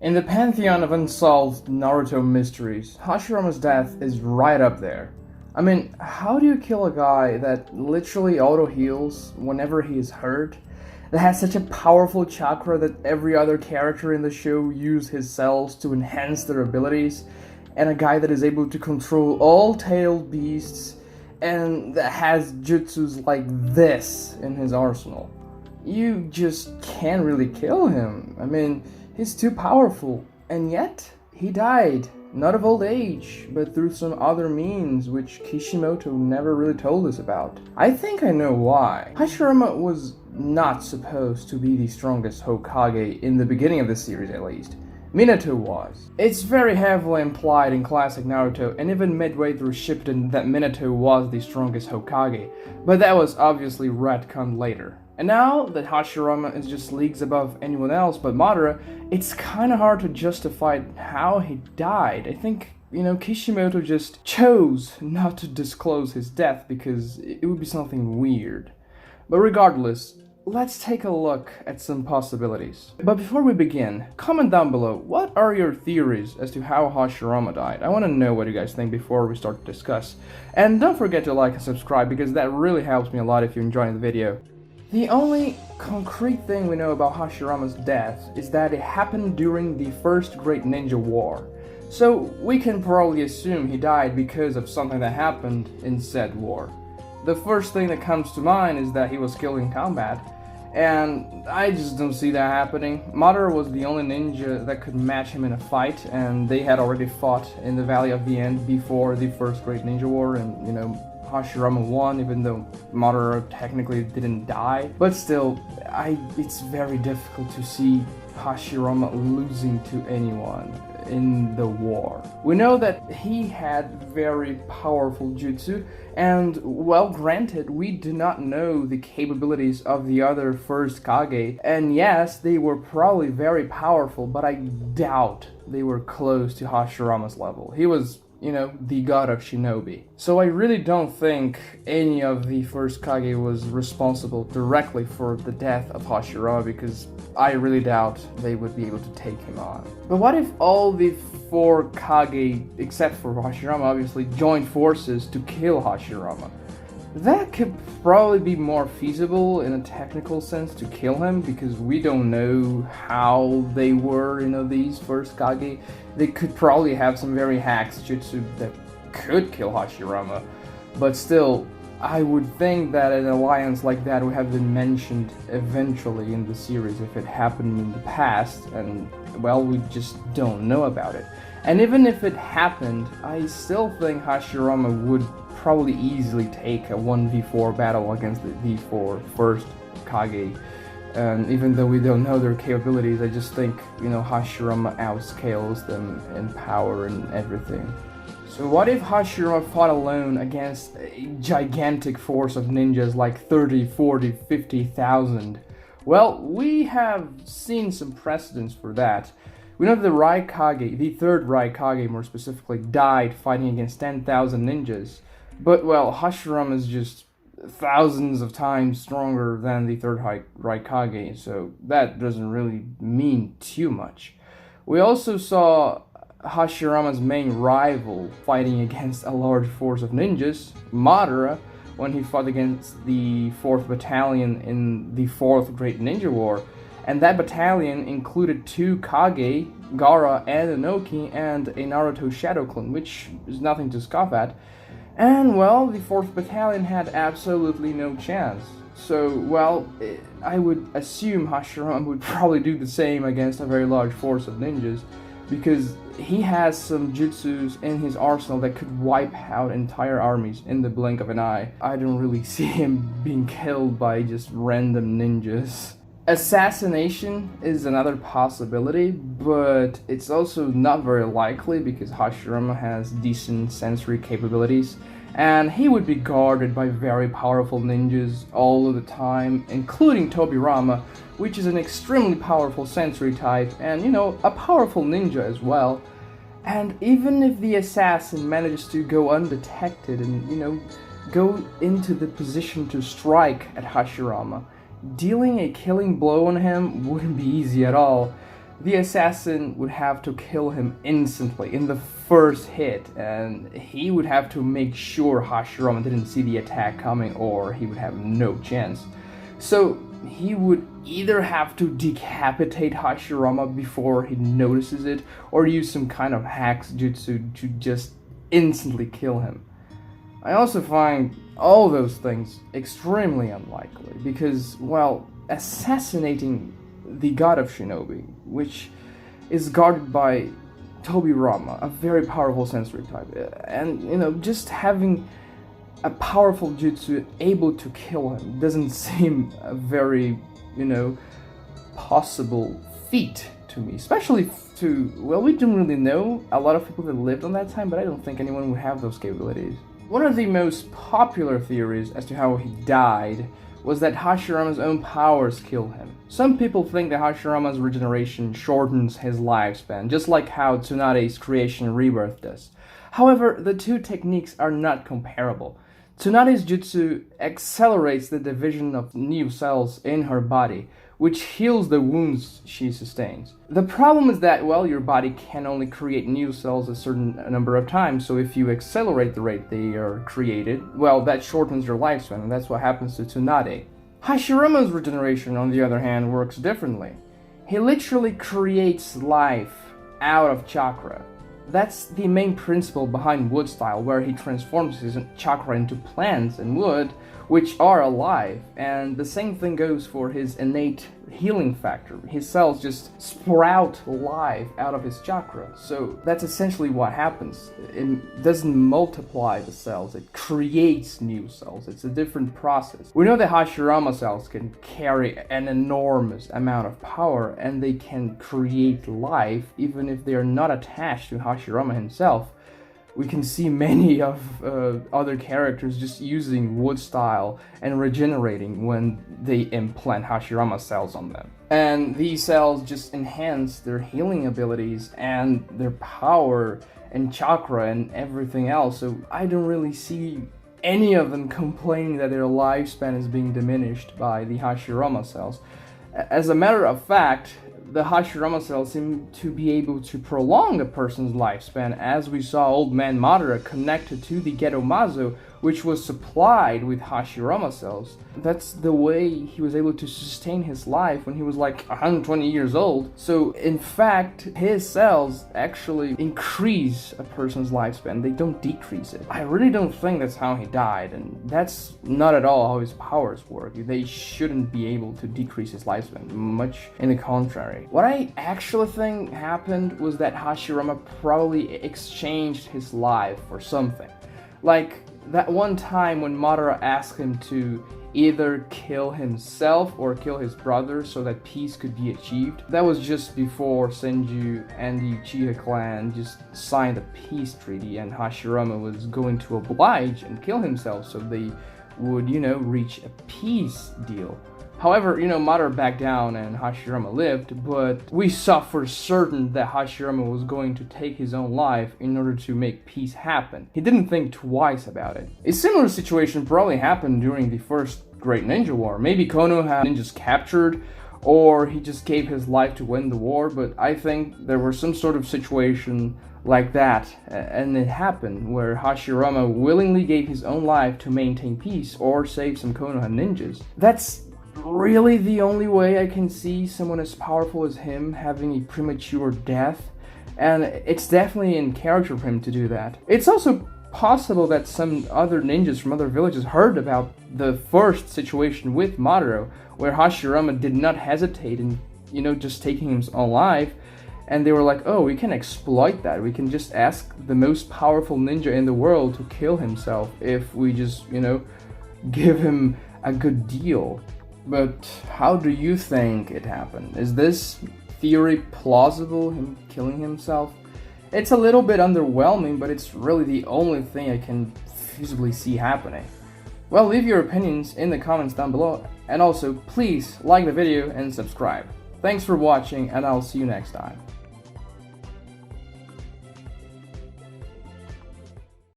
In the pantheon of unsolved Naruto mysteries, Hashirama's death is right up there. I mean, how do you kill a guy that literally auto-heals whenever he is hurt? That has such a powerful chakra that every other character in the show use his cells to enhance their abilities? And a guy that is able to control all tailed beasts and that has jutsus like this in his arsenal? You just can't really kill him. I mean, he's too powerful, and yet he died, not of old age, but through some other means which Kishimoto never really told us about. I think I know why. Hashirama was not supposed to be the strongest Hokage in the beginning of the series at least. Minato was. It's very heavily implied in classic Naruto and even midway through Shippuden that Minato was the strongest Hokage, but that was obviously retconned later. And now that Hashirama is just leagues above anyone else but Madara, it's kinda hard to justify how he died. I think, Kishimoto just chose not to disclose his death because it would be something weird. But regardless, let's take a look at some possibilities. But before we begin, comment down below, what are your theories as to how Hashirama died? I want to know what you guys think before we start to discuss. And don't forget to like and subscribe because that really helps me a lot if you're enjoying the video. The only concrete thing we know about Hashirama's death is that it happened during the First Great Ninja War. So we can probably assume he died because of something that happened in said war. The first thing that comes to mind is that he was killed in combat, and I just don't see that happening. Madara was the only ninja that could match him in a fight, and they had already fought in the Valley of the End before the First Great Ninja War, and Hashirama won, even though Madara technically didn't die. But still, it's very difficult to see Hashirama losing to anyone in the war. We know that he had very powerful jutsu, and well, granted, we do not know the capabilities of the other First Kage, and yes, they were probably very powerful, but I doubt they were close to Hashirama's level. He was the God of Shinobi. So I really don't think any of the First Kage was responsible directly for the death of Hashirama because I really doubt they would be able to take him on. But what if all the 4 Kage, except for Hashirama obviously, joined forces to kill Hashirama? That could probably be more feasible in a technical sense to kill him because we don't know how they were, these First Kage. They could probably have some very hacked jutsu that could kill Hashirama, but still, I would think that an alliance like that would have been mentioned eventually in the series if it happened in the past, and well, we just don't know about it. And even if it happened, I still think Hashirama would probably easily take a 1v4 battle against the 4 First Kage. And even though we don't know their capabilities, I just think, Hashirama outscales them in power and everything. So what if Hashirama fought alone against a gigantic force of ninjas like 30, 40, 50,000? Well, we have seen some precedents for that. We know that the Raikage, the 3rd Raikage more specifically, died fighting against 10,000 ninjas. But, well, Hashirama is just thousands of times stronger than the 3rd Raikage, so that doesn't really mean too much. We also saw Hashirama's main rival fighting against a large force of ninjas, Madara, when he fought against the 4th Battalion in the 4th Great Ninja War. And that battalion included 2 Kage, Gaara and Inoki, and a Naruto Shadow Clone, which is nothing to scoff at. And, well, the 4th Battalion had absolutely no chance. So, well, I would assume Hashirama would probably do the same against a very large force of ninjas, because he has some jutsus in his arsenal that could wipe out entire armies in the blink of an eye. I don't really see him being killed by just random ninjas. Assassination is another possibility, but it's also not very likely because Hashirama has decent sensory capabilities, and he would be guarded by very powerful ninjas all of the time, including Tobirama, which is an extremely powerful sensory type, and a powerful ninja as well. And even if the assassin manages to go undetected and, go into the position to strike at Hashirama, dealing a killing blow on him wouldn't be easy at all. the assassin would have to kill him instantly in the first hit, and he would have to make sure Hashirama didn't see the attack coming, or he would have no chance. So he would either have to decapitate Hashirama before he notices it, or use some kind of hack jutsu to just instantly kill him. I also find all those things extremely unlikely, because, well, assassinating the God of Shinobi, which is guarded by Tobirama, a very powerful sensory type, and just having a powerful jutsu able to kill him doesn't seem a very, possible feat to me, especially well, we don't really know a lot of people that lived on that time, but I don't think anyone would have those capabilities. One of the most popular theories as to how he died was that Hashirama's own powers killed him. Some people think that Hashirama's regeneration shortens his lifespan, just like how Tsunade's creation and rebirth does. However, the two techniques are not comparable. Tsunade's jutsu accelerates the division of new cells in her body, which heals the wounds she sustains. The problem is that, well, your body can only create new cells a certain number of times, so if you accelerate the rate they are created, well, that shortens your lifespan, and that's what happens to Tsunade. Hashirama's regeneration, on the other hand, works differently. He literally creates life out of chakra. That's the main principle behind wood style, where he transforms his chakra into plants and wood, which are alive, and the same thing goes for his innate healing factor. His cells just sprout life out of his chakra, so that's essentially what happens. It doesn't multiply the cells, it creates new cells. It's a different process. We know that Hashirama cells can carry an enormous amount of power, and they can create life even if they are not attached to Hashirama himself. We can see many of other characters just using wood style and regenerating when they implant Hashirama cells on them. And these cells just enhance their healing abilities and their power and chakra and everything else. So I don't really see any of them complaining that their lifespan is being diminished by the Hashirama cells. As a matter of fact, the Hashirama cells seem to be able to prolong a person's lifespan, as we saw old man Madara connected to the Geto Mazo, which was supplied with Hashirama cells. That's the way he was able to sustain his life when he was like 120 years old. So in fact, his cells actually increase a person's lifespan, they don't decrease it. I really don't think that's how he died, and that's not at all how his powers work. They shouldn't be able to decrease his lifespan, much in the contrary. What I actually think happened was that Hashirama probably exchanged his life for something. Like that one time when Madara asked him to either kill himself or kill his brother so that peace could be achieved. That was just before Senju and the Uchiha clan just signed a peace treaty, and Hashirama was going to oblige and kill himself so they would, reach a peace deal. However, Madara backed down and Hashirama lived, but we saw for certain that Hashirama was going to take his own life in order to make peace happen. He didn't think twice about it. A similar situation probably happened during the first Great Ninja War. Maybe Konoha had ninjas captured, or he just gave his life to win the war, but I think there was some sort of situation like that, and it happened where Hashirama willingly gave his own life to maintain peace or save some Konoha ninjas. That's really the only way I can see someone as powerful as him having a premature death, and it's definitely in character for him to do that. It's also possible that some other ninjas from other villages heard about the first situation with Madara, where Hashirama did not hesitate in, just taking his own life, and they were like, oh, we can exploit that. We can just ask the most powerful ninja in the world to kill himself if we just, give him a good deal. But how do you think it happened? Is this theory plausible, him killing himself? It's a little bit underwhelming, but it's really the only thing I can feasibly see happening. Well, leave your opinions in the comments down below, and also please like the video and subscribe. Thanks for watching, and I'll see you next time.